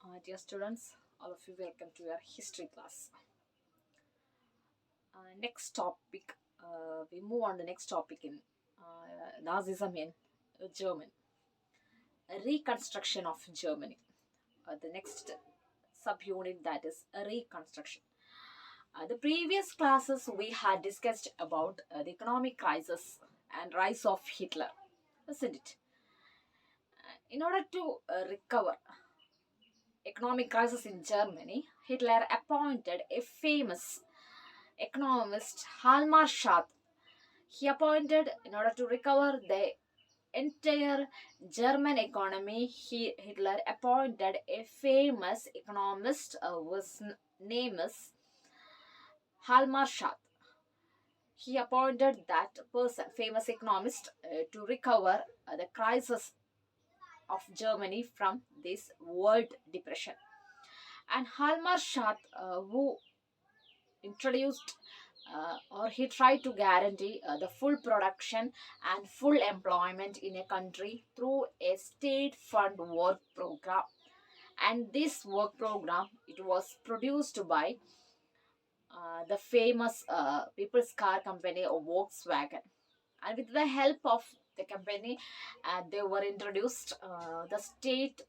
Dear students, all of you, welcome to your history class. Next topic, we move on the next topic in Nazism in Germany, reconstruction of Germany. The next subunit, that is reconstruction. The previous classes we had discussed about the economic crisis and rise of Hitler, isn't it? In order to recover economic crisis in Germany, Hitler appointed a famous economist Halmar Schad. He appointed in order to recover the entire German economy. Hitler appointed a famous economist whose name is Halmar Schad. He appointed that person, famous economist, to recover the crisis of Germany from this world depression. And Halmar Schad, who introduced or he tried to guarantee the full production and full employment in a country through a state fund work program. And this work program, it was produced by the famous people's car company of Volkswagen. And with the help of the company, they were introduced the state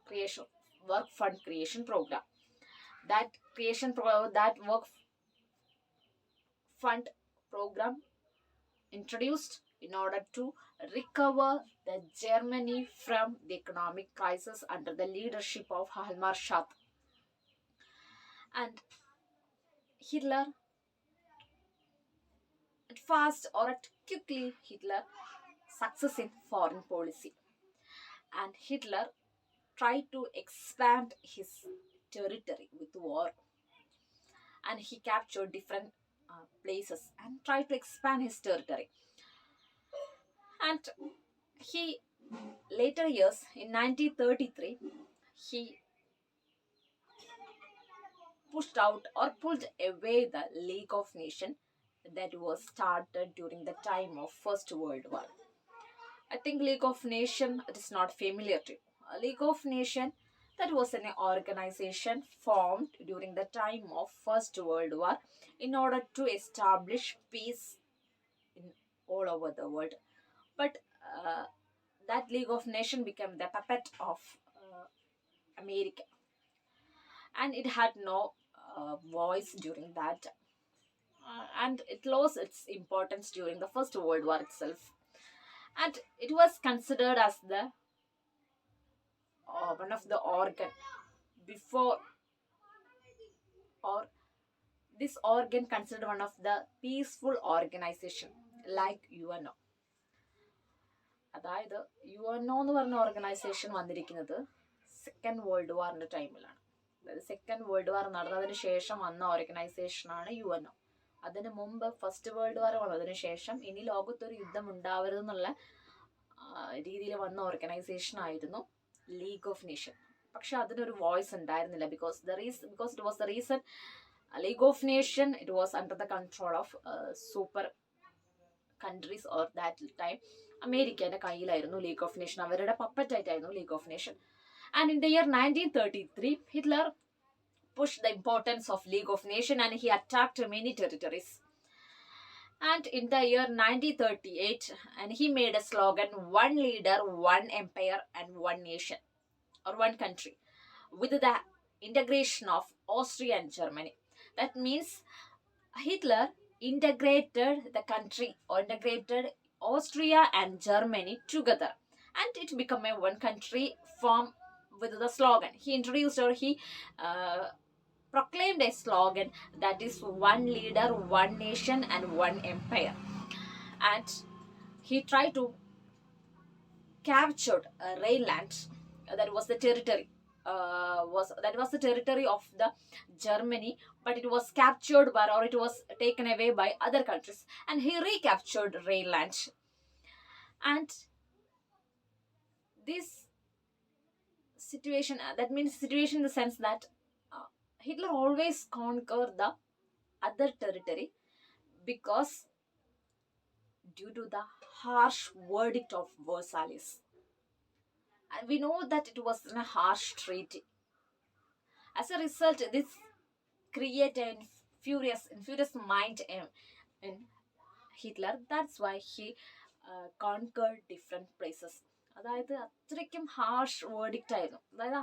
creation work fund creation program. That work fund program introduced in order to recover the Germany from the economic crisis under the leadership of Halmar Schad. And Hitler, at fast or at quickly, Hitler success in foreign policy. And Hitler tried to expand his territory with war. And he captured different places and tried to expand his territory. And he later years in 1933 he pushed out or pulled away the League of Nations that was started during the time of First World War. I think League of Nations, it is not familiar to you. A League of Nations, that was an organization formed during the time of First World War in order to establish peace in all over the world. But that League of Nations became the puppet of America, and it had no voice during that, and it lost its importance during the First World War itself. And it was considered as the one of the organ before, or this organ considered one of the peaceful organization like UNO. അതായത് UNO എന്ന് പറഞ്ഞ organisation വന്നിരിക്കുന്നത് second world വാറിന്റെ ടൈമിലാണ്. അതായത് second world വാർ നടന്നതിന് ശേഷം വന്ന ഓർഗനൈസേഷനാണ് UNO. അതിന് മുമ്പ് ഫസ്റ്റ് വേൾഡ് വാർ വന്നതിന് ശേഷം ഇനി ലോകത്തൊരു യുദ്ധം ഉണ്ടാവരുതെന്നുള്ള രീതിയിൽ വന്ന ഓർഗനൈസേഷൻ ആയിരുന്നു ലീഗ് ഓഫ് നേഷൻ. പക്ഷെ അതിനൊരു വോയിസ് ഉണ്ടായിരുന്നില്ല. Because it was the reason league of nation it was under the control of super countries or that time അമേരിക്കയുടെ കയ്യിലായിരുന്നു ലീഗ് ഓഫ് നേഷൻ. അവരുടെ പപ്പറ്റ് ആയിട്ടായിരുന്നു league of nation. And in the year 1933 Hitler pushed the importance of League of Nations and he attacked many territories. And in the year 1938, and he made a slogan, one leader, one empire and one nation, or one country, with the integration of Austria and Germany. That means Hitler integrated the country or integrated Austria and Germany together, and it became a one country form with the slogan. He introduced, or he proclaimed a slogan that is one leader, one nation and one empire. And he tried to capture Rhineland. That was the territory. That was the territory of the Germany, but it was captured by, or it was taken away by other countries, and he recaptured Rhineland. And this situation, that means situation in the sense that Hitler always conquered the other territory because due to the harsh verdict of Versailles. And we know that it was a harsh treaty. As a result, this created a furious mind in Hitler. That's why he conquered different places. അതായത് അത്രയ്ക്കും harsh verdict ആയിരുന്നു. അതായത്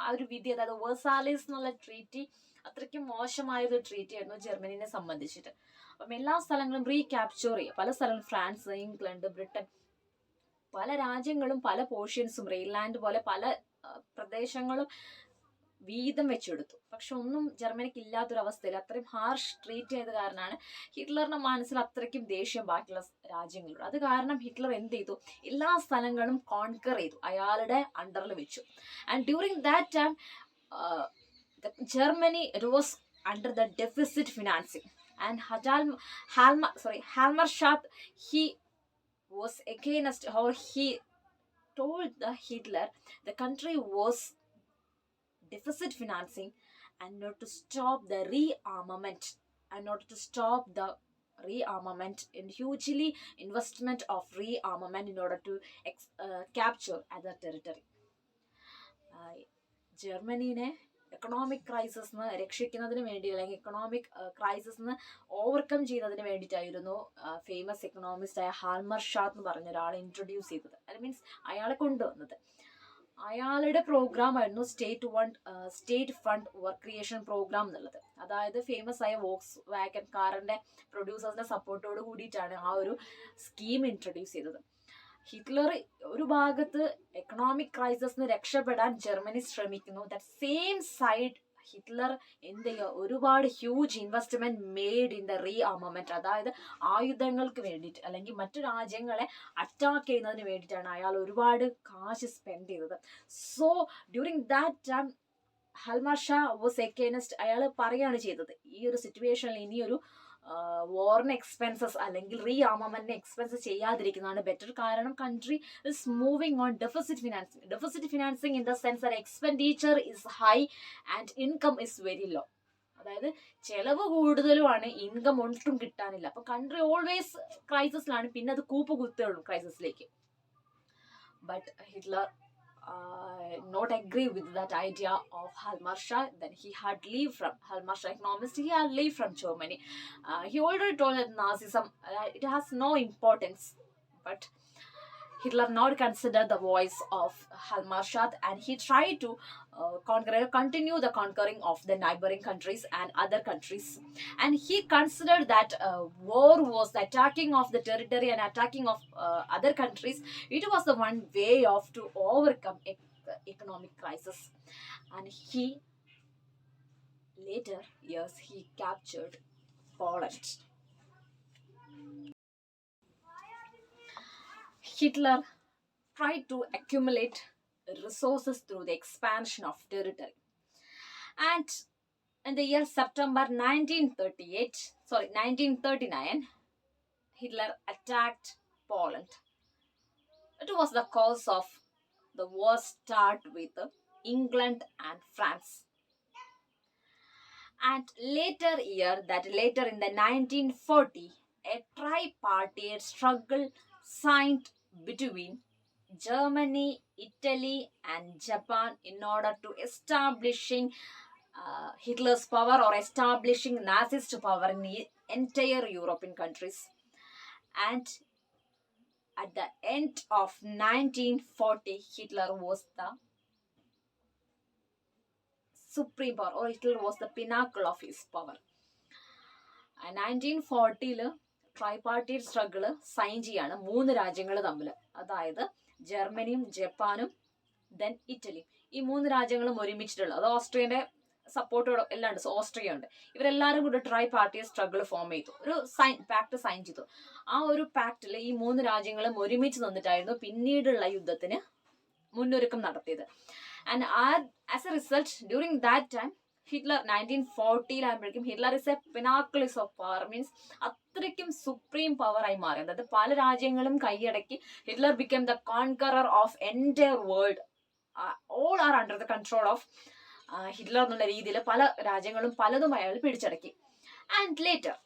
ആ ഒരു വിധി, അതായത് വേഴ്സാലിസ് എന്നുള്ള treaty അത്രയ്ക്കും മോശമായൊരു ട്രീറ്റി ആയിരുന്നു ജർമ്മനിനെ സംബന്ധിച്ചിട്ട്. അപ്പം എല്ലാ സ്ഥലങ്ങളും റീക്യാപ്ചർ ചെയ്യുക. പല സ്ഥലങ്ങളും ഫ്രാൻസ്, ഇംഗ്ലണ്ട്, ബ്രിട്ടൻ, പല രാജ്യങ്ങളും പല പോർഷൻസും റെയിൻലാൻഡ് പോലെ പല പ്രദേശങ്ങളും വീതം വെച്ചെടുത്തു. പക്ഷെ ഒന്നും ജർമ്മനിക്ക് ഇല്ലാത്തൊരവസ്ഥയിൽ അത്രയും ഹാർഷ് ട്രീറ്റ് ചെയ്ത കാരണമാണ് ഹിറ്റ്ലറിന്റെ മനസ്സിൽ അത്രയ്ക്കും ദേഷ്യം ബാക്കിയുള്ള രാജ്യങ്ങളോട്. അത് കാരണം ഹിറ്റ്ലർ എന്ത് ചെയ്തു, എല്ലാ സ്ഥലങ്ങളും കോൺകർ ചെയ്തു, അയാളുടെ അണ്ടറിൽ വെച്ചു. And during that time Germany was under the deficit financing. And Halmerstadt, he was against, or he told the Hitler the country was deficit financing, and not to stop the rearmament, in hugely investment of rearmament in order to capture other territory. ജർമ്മനീനെ economic crisis രക്ഷിക്കുന്നതിന് വേണ്ടി, അല്ലെങ്കിൽ economic crisis overcome ചെയ്യുന്നതിന് വേണ്ടിയിട്ടായിരുന്നു famous economist ആയ ഹാൽമർഷാത്ത് എന്ന് പറഞ്ഞ ഒരാൾ ഇൻട്രൊഡ്യൂസ് ചെയ്തത്. അത് മീൻസ് അയാളെ കൊണ്ടുവന്നത്. അയാളുടെ പ്രോഗ്രാം ആയിരുന്നു state fund work creation programme എന്നുള്ളത്. അതായത് ഫേമസ് ആയ വോക്സ് വാഗൻ കാറിന്റെ പ്രൊഡ്യൂസേഴ്സിന്റെ സപ്പോർട്ടോട് കൂടിയിട്ടാണ് ആ ഒരു സ്കീം ഇൻട്രൊഡ്യൂസ് ചെയ്തത്. ഹിറ്റ്ലർ ഒരു ഭാഗത്ത് എക്കണോമിക് ക്രൈസിസിന് രക്ഷപ്പെടാൻ ജർമ്മനി ശ്രമിക്കുന്നു. ദാറ്റ് സെയിം സൈഡ് ഹിറ്റ്ലർ എന്ത് ചെയ്യുക, ഒരുപാട് huge investment made in the rearmament, അതായത് ആയുധങ്ങൾക്ക് വേണ്ടിയിട്ട് അല്ലെങ്കിൽ മറ്റു രാജ്യങ്ങളെ അറ്റാക്ക് ചെയ്യുന്നതിന് വേണ്ടിയിട്ടാണ് അയാൾ ഒരുപാട് കാശ് സ്പെൻഡ് ചെയ്തത്. So during that time Hjalmar Schacht was against. അയാൾ പറയുകയാണ് ചെയ്തത്, ഈ ഒരു സിറ്റുവേഷനിൽ ഇനിയൊരു വാറിന് എക്സ്പെൻസസ് അല്ലെങ്കിൽ റീആർമമെന്റിന് എക്സ്പെൻസ് ചെയ്യാതിരിക്കുന്നതാണ് ബെറ്റർ. കാരണം country is moving on deficit financing in the sense that expenditure is high and income is very low. അതായത് ചെലവ് കൂടുതലുമാണ്, ഇൻകം ഒട്ടും കിട്ടാനില്ല. അപ്പൊ കൺട്രി ഓൾവേസ് ക്രൈസിസിലാണ്, പിന്നെ അത് കൂപ്പ് കുത്തുള്ളൂ ക്രൈസിസിലേക്ക്. But Hitler not agree with that idea of Halmarsha. Then he had leave from Halmarsha economist. He had leave from Germany. He already told that Nazism it has no importance, but Hitler not considered the voice of Halmarshat, and he tried to continue the conquering of the neighboring countries and other countries. And he considered that war was the attacking of the territory and attacking of other countries. It was the one way of to overcome economic crisis. And he later years he captured Poland. Hitler tried to accumulate resources through the expansion of territory. And in the year September 1939, Hitler attacked Poland. It was the cause of the war start with England and France. And later in the 1940, a tripartite struggle signed between Germany, Italy and Japan in order to establishing Hitler's power or establishing Nazist power in the entire European countries. And at the end of 1940, Hitler was the supreme power, or Hitler was the pinnacle of his power. 1940 tripartite struggle sign ചെയ്യാണ് മൂന്ന് രാജ്യങ്ങൾ തമ്മിൽ. അതായത് ജർമ്മനിയും ജപ്പാനും then ഇറ്റലിയും. ഈ മൂന്ന് രാജ്യങ്ങളും ഒരുമിച്ചിട്ടുള്ളത്, അത് ഓസ്ട്രിയന്റെ സപ്പോർട്ടോടെ എല്ലാം ഉണ്ട്. ഓസ്ട്രിയ ഉണ്ട്. ഇവരെല്ലാവരും കൂടെ ട്രൈപാർട്ടീറ്റ് സ്ട്രഗിൾ ഫോം ചെയ്തു, ഒരു പാക്ട് സൈൻ ചെയ്തു. ആ ഒരു പാക്റ്റിൽ ഈ മൂന്ന് രാജ്യങ്ങളും ഒരുമിച്ച് നിന്നിട്ടായിരുന്നു പിന്നീടുള്ള യുദ്ധത്തിന് മുന്നൊരുക്കം നടത്തിയത്. And as a result during that time Hitler 1940 Hitler is a pinnacles of power, means അത്രയ്ക്കും സുപ്രീം പവർ ആയി മാറി. അതായത് പല രാജ്യങ്ങളും കൈയടക്കി Hitler become the conqueror of entire world. All are under the control of Hitler എന്നുള്ള രീതിയിൽ പല രാജ്യങ്ങളും പലതും അയാൾ പിടിച്ചടക്കി. And later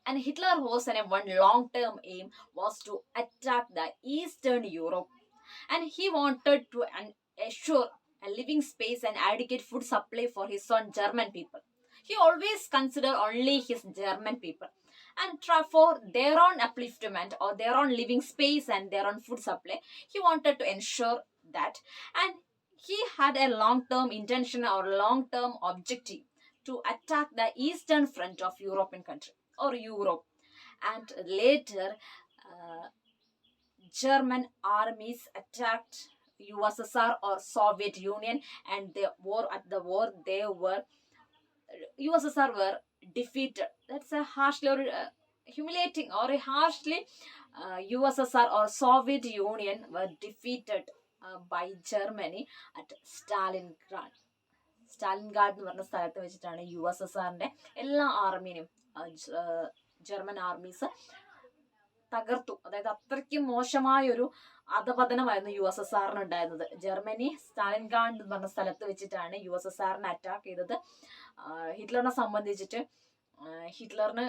and Hitler was in a one long-term aim was to attack the Eastern Europe, and he wanted to assure a living space and adequate food supply for his own German people. He always considered only his German people and try for their own upliftment or their own living space and their own food supply. He wanted to ensure that, and he had a long-term intention or long-term objective to attack the eastern front of European country or Europe, and later German armies attacked USSR or Soviet Union, and they were USSR were defeated. That's a harshly or humiliating or a harshly USSR or Soviet Union were defeated by Germany at Stalingrad. സ്റ്റാലിൻഗാർഡ് എന്ന് പറഞ്ഞ സ്ഥലത്ത് വെച്ചിട്ടാണ് USSRന്റെ എല്ലാ ആർമീനും German armies തകർത്തു. അതായത് അത്രയ്ക്കും മോശമായൊരു അധപതനമായിരുന്നു USSRന് ഉണ്ടായിരുന്നത്. Germany സ്റ്റാലിൻഗാർഡ് എന്ന് പറഞ്ഞ സ്ഥലത്ത് വെച്ചിട്ടാണ് USSRനെ അറ്റാക്ക് ചെയ്തത്. ഹിറ്റ്ലറിനെ സംബന്ധിച്ചിട്ട് ഹിറ്റ്ലറിന്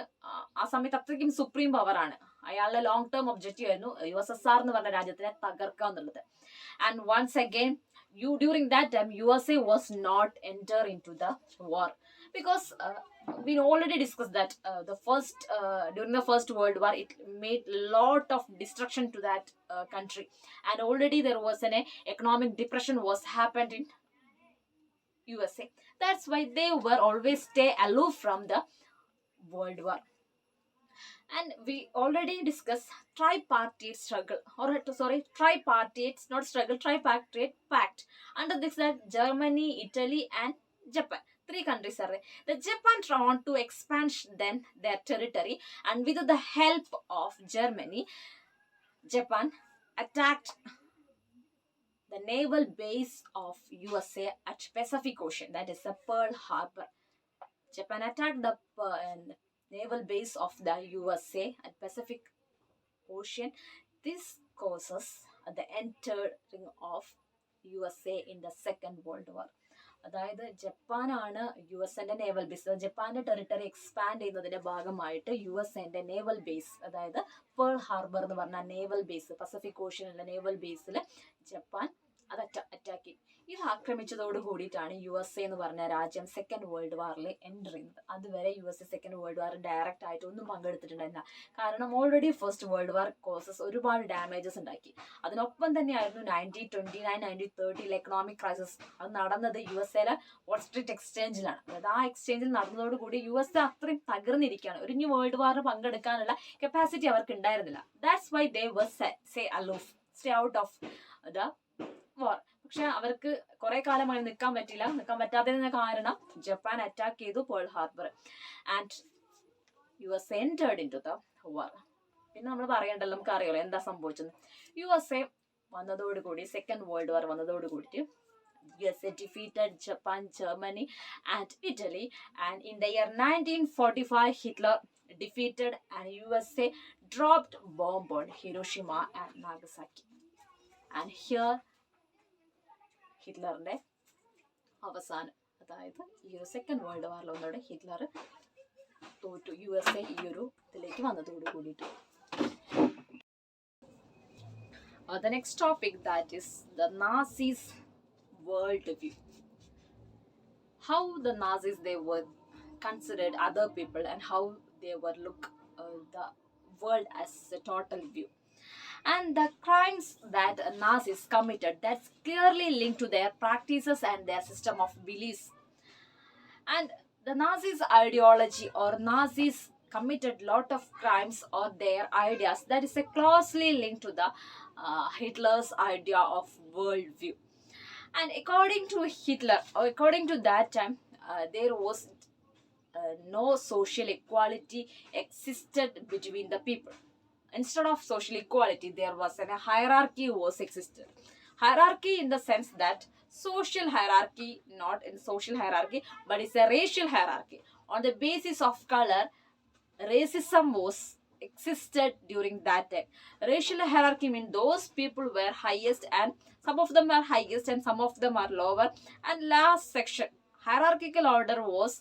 ആ സമയത്ത് അത്രയ്ക്കും സുപ്രീം പവറാണ്. അയാളുടെ ലോങ് ടേം ഒബ്ജക്റ്റീവ് ആയിരുന്നു USSR എന്ന് പറഞ്ഞ രാജ്യത്തിനെ തകർക്കുക എന്നുള്ളത്. And once again during that time USA was not enter into the war because we already discussed that during the first world war it made lot of destruction to that country, and already there was an economic depression was happened in USA. That's why they were always stay aloof from the world war. And we already discussed tripartite struggle, or tripartite, not struggle, tripartite pact. Under this, that Germany, Italy, and Japan. Three countries are there. The Japan want to expand then their territory, and with the help of Germany, Japan attacked the naval base of USA at Pacific Ocean, that is the Pearl Harbor. Japan attacked the naval base of the USA at Pacific Ocean. This causes the entering of USA in the Second World War. അതായത് ജപ്പാനാണ് USന്റെ naval base. ജപ്പാന്റെ territory expand ചെയ്യുന്നതിന്റെ ഭാഗമായിട്ട് USന്റെ naval base, അതായത് Pearl Harbor എന്ന് പറഞ്ഞ naval base, Pacific ഓഷ്യനിലെ naval ബേസിൽ Japan അത് attack ചെയ്യും. ഇത് ആക്രമിച്ചതോട് കൂടിയിട്ടാണ് USA എന്ന് പറഞ്ഞ രാജ്യം സെക്കൻഡ് വേൾഡ് വാറിൽ എൻ്റർ ചെയ്യുന്നത്. അതുവരെ USA സെക്കൻഡ് വേൾഡ് വാർ ഡയറക്റ്റ് ആയിട്ട് ഒന്നും പങ്കെടുത്തിട്ടുണ്ടായില്ല. കാരണം already first world war causes ഒരുപാട് ഡാമേജസ് ഉണ്ടാക്കി. അതിനൊപ്പം തന്നെയായിരുന്നു 1929, 1930 എക്കണോമിക് ക്രൈസിസ്. അത് നടന്നത് USA വാൾ സ്ട്രീറ്റ് എക്സ്ചേഞ്ചിലാണ്. അതായത് ആ എക്സ്ചേഞ്ചിൽ നടന്നതോടുകൂടി USA അത്രയും തകർന്നിരിക്കുകയാണ്. ഒരു ന്യൂ വേൾഡ് വാറിന് പങ്കെടുക്കാനുള്ള കപ്പാസിറ്റി അവർക്ക് ഉണ്ടായിരുന്നില്ല. That's why they were say aloof, stay out of the war. പക്ഷെ അവർക്ക് കുറെ കാലമായി നിൽക്കാൻ പറ്റാത്തതിന് കാരണം ജപ്പാൻ അറ്റാക്ക് ചെയ്തു Pearl Harbor, and USA entered into the war. പിന്നെ നമ്മൾ പറയണ്ടല്ലോ, നമുക്ക് അറിയാലോ എന്താ സംഭവിച്ചത്. USA വന്നതോടുകൂടി സെക്കൻഡ് വേൾഡ് വാർ വന്നതോടുകൂടിയിട്ട് USA defeated Japan, Germany, and Italy, and in the year 1945 Hitler defeated and USA dropped bomb on Hiroshima and Nagasaki. And here ഹിറ്റ്ലറിന്റെ അവസാനം, അതായത് ഈ ഒരു സെക്കൻഡ് വേൾഡ് വാറിൽ ഒന്നോടെ ഹിറ്റ്ലർ തോറ്റു. USA ഈ ഒരു ഇതിലേക്ക് വന്നതോട് കൂടിയിട്ട്. The next topic, that is the Nazis world view. How the Nazis, they were considered other people and how they were look the world as a total view. And the crimes that Nazis committed, that's clearly linked to their practices and their system of beliefs. And the Nazis ideology or Nazis committed lot of crimes or their ideas that is closely linked to the Hitler's idea of world view. And according to Hitler, or according to that time, there was no social equality existed between the people. Instead of social equality, there was a hierarchy was existed. Hierarchy in the sense that social hierarchy, not in social hierarchy, but it's a racial hierarchy. On the basis of color, racism was existed during that time. Racial hierarchy means those people were highest and some of them are highest and some of them are lower. And last section, hierarchical order was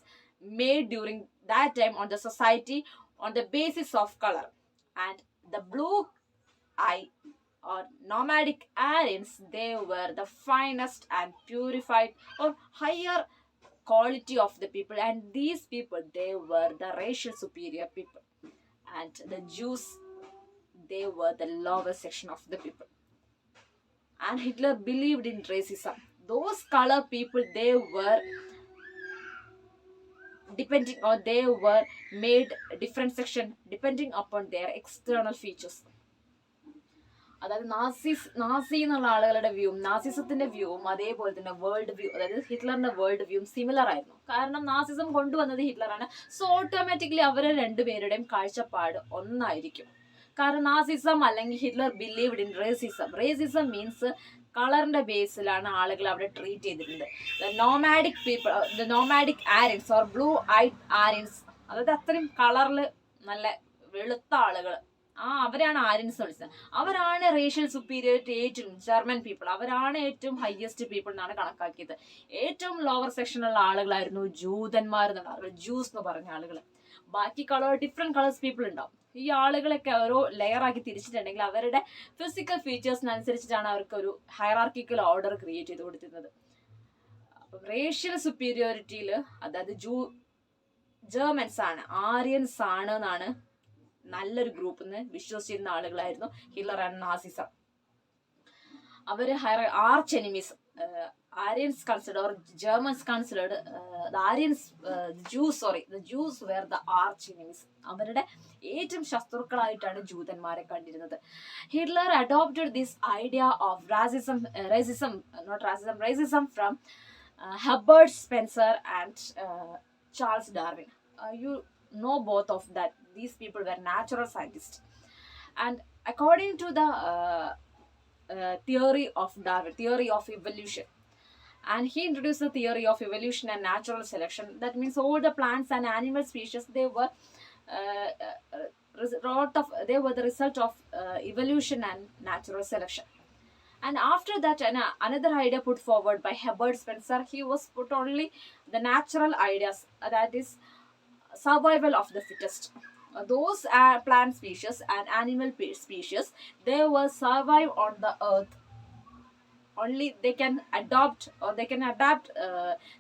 made during that time on the society on the basis of color. And the blue eye or nomadic Aryans, they were the finest and purified or higher quality of the people, and these people, they were the racial superior people, and the Jews, they were the lower section of the people. And Hitler believed in racism. Those color people, they were depending, or they were made different section depending upon their external features. അതായത് Nazi എന്നുള്ള ആളുകളുടെ വ്യൂവും നാസിസത്തിന്റെ വ്യൂവും അതേപോലെ തന്നെ world view, അതായത് ഹിറ്റ്ലറിന്റെ world വ്യൂവും similar ആയിരുന്നു. കാരണം നാസിസം കൊണ്ടുവന്നത് ഹിറ്റ്ലറാണ്. സോ ഓട്ടോമാറ്റിക്കലി അവരെ രണ്ടുപേരുടെയും കാഴ്ചപ്പാട് ഒന്നായിരിക്കും. കാരണം നാസിസം അല്ലെങ്കിൽ Hitler believed in racism. Racism means കളറിന്റെ ബേസിലാണ് ആളുകൾ അവിടെ ട്രീറ്റ് ചെയ്തിട്ടുണ്ട്. Nomadic people, nomadic Aryans or blue eyed Aryans, അതായത് അത്രയും കളറിൽ നല്ല വെളുത്ത ആളുകൾ, അവരാണ് ആര്യൻസ് വിളിച്ചത്. അവരാണ് റേഷ്യൽ സുപ്പീരിയറിറ്റി ഏറ്റവും ജർമ്മൻ പീപ്പിൾ, അവരാണ് ഏറ്റവും ഹയസ്റ്റ് പീപ്പിൾ എന്നാണ് കണക്കാക്കിയത്. ഏറ്റവും ലോവർ സെക്ഷനുള്ള ആളുകളായിരുന്നു ജൂതന്മാർ എന്നുള്ള ആളുകൾ, ജ്യൂസ് എന്ന് പറഞ്ഞ ആളുകൾ. ബാക്കി ഡിഫറെന്റ് കളേഴ്സ് പീപ്പിൾ ഉണ്ടാവും. ഈ ആളുകളൊക്കെ ഓരോ ലെയർ ആക്കി തിരിച്ചിട്ടുണ്ടെങ്കിൽ അവരുടെ ഫിസിക്കൽ ഫീച്ചേഴ്സിനനുസരിച്ചിട്ടാണ് അവർക്ക് ഒരു ഹയറാർക്കിക്കൽ ഓർഡർ ക്രിയേറ്റ് ചെയ്ത് കൊടുത്തിരുന്നത്. അപ്പം റേഷ്യൽ സുപ്പീരിയോറിറ്റിയിൽ, അതായത് ജർമൻസ് ആണ്, ആര്യൻസ് ആണ് എന്നാണ് നല്ലൊരു ഗ്രൂപ്പിൽ നിന്ന് വിശ്വസിച്ചിരുന്ന ആളുകളായിരുന്നു ഹിറ്റ്ലർ ആൻഡ് നാസിസം. അവര് arch enemies, Aryans considered, or Germans considered, the Aryans, the Jews were the arch enemies. അവരുടെ ഏറ്റവും ശത്രുക്കളായിട്ടാണ് ജൂതന്മാരെ കണ്ടിരുന്നത്. Hitler adopted this idea of racism from Herbert Spencer and Charles Darwin. You know both of that. These people were natural scientists, and according to the theory of Darwin, theory of evolution, and he introduced the theory of evolution and natural selection. That means all the plants and animal species, they were the result of evolution and natural selection. And after that, another idea put forward by Herbert Spencer, he was put only the natural ideas, that is survival of the fittest. Those plant species and animal species, they will survive on the earth. Only they can adapt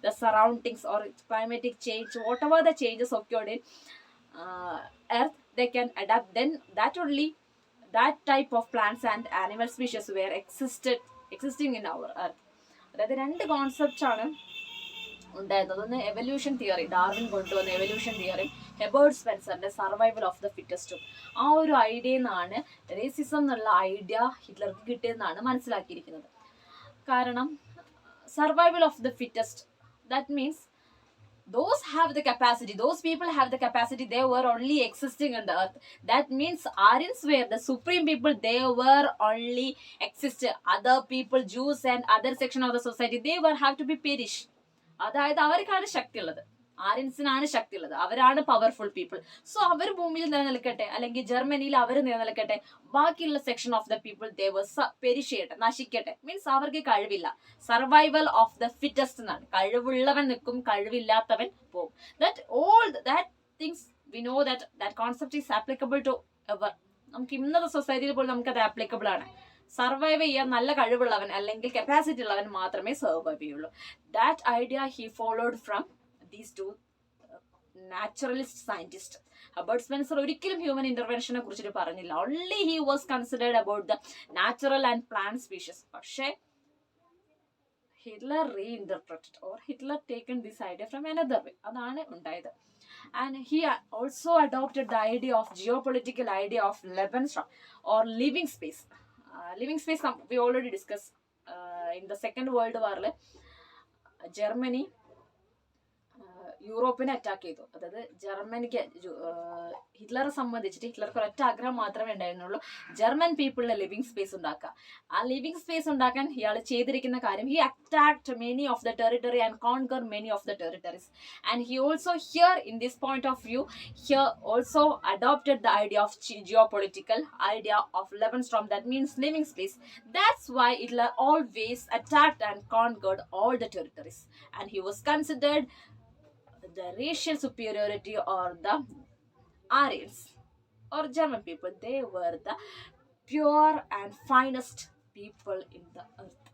the surroundings or climatic change, whatever the changes occurred in earth, they can adapt. Then that only, that type of plants and animal species were existing in our earth. അതായത് രണ്ട് concept ആണ് ഉണ്ടായിരുന്നത്. ഒന്ന് evolution theory, Darwin കൊണ്ടുവന്ന evolution theory, Herbert സ്പെൻസറിന്റെ survival of the ഫിറ്റസ്റ്റും. ആ ഒരു ഐഡിയയിൽ നിന്നാണ് റേസിസം എന്നുള്ള ഐഡിയ ഹിറ്റ്ലർക്ക് കിട്ടിയതെന്നാണ് മനസ്സിലാക്കിയിരിക്കുന്നത്. കാരണം survival of the fittest, that means those people have the capacity, they were only existing on the earth. That means Aryans were the supreme people, they were only exist. Other people, Jews and other section of the society, they were have to be perish. അതായത് അവർക്കാണ് ശക്തി ഉള്ളത്, ആര്യൻസിനാണ് ശക്തി ഉള്ളത്, അവരാണ് powerful people. So അവർ ഭൂമിയിൽ നിലനിൽക്കട്ടെ, അല്ലെങ്കിൽ ജർമ്മനിയിൽ അവർ നിലനിൽക്കട്ടെ, ബാക്കിയുള്ള section of the people they were perish ചെയ്യട്ടെ, നശിക്കട്ടെ. മീൻസ് അവർക്ക് കഴിവില്ല. സർവൈവൽ ഓഫ് ദ ഫിറ്റസ്റ്റ് എന്നാണ്. കഴിവുള്ളവൻ നിൽക്കും, കഴിവില്ലാത്തവൻ പോകും. That things we know that concept is applicable to ever. നമുക്ക് ഇന്നത്തെ സൊസൈറ്റിയിൽ പോലും നമുക്കത് ആപ്ലിക്കബിൾ ആണ്. സർവൈവ് ചെയ്യാൻ നല്ല കഴിവുള്ളവൻ അല്ലെങ്കിൽ കപ്പാസിറ്റി ഉള്ളവൻ മാത്രമേ സർവൈവ് ചെയ്യുള്ളൂ. That idea he followed from these two naturalist scientists. Herbert Spencer ഒരിക്കലും ഹ്യൂമൻ ഇന്റർവെൻഷനെ കുറിച്ചിട്ട് പറഞ്ഞില്ല. Only he was considered about the natural and plant species. പക്ഷേ Hitler reinterpreted or Hitler taken this idea from another way. അതാണ് ഉണ്ടായത്. And he also adopted the idea of geopolitical idea of Lebensraum or living space. Living space we already discussed in the Second World War. Germany യൂറോപ്പിനെ attack ചെയ്തു. അതായത് ജർമ്മനിക്ക് ഹിറ്റ്ലറെ സംബന്ധിച്ചിട്ട് ഹിറ്റ്ലർക്ക് ഒരൊറ്റ ആഗ്രഹം മാത്രമേ ഉണ്ടായിരുന്നുള്ളൂ, ജർമ്മൻ പീപ്പിളിന്റെ ലിവിങ് സ്പേസ് ഉണ്ടാക്കുക. ആ ലിവിങ് സ്പേസ് ഉണ്ടാക്കാൻ ഇയാൾ ചെയ്തിരിക്കുന്ന കാര്യം, he attacked many of the territory and conquer many of the territories. And he also here in this point of view here also adopted the idea of geopolitical idea of Lebensraum, that means living space. That's why Hitler always attacked and conquered all the territories, and he was considered the racial superiority or the Aryans or German people. They were the pure and finest people in the earth.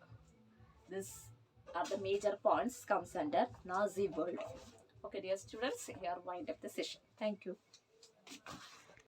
These are the major points comes under Nazi world. Okay, dear students, here wind up the session. Thank you.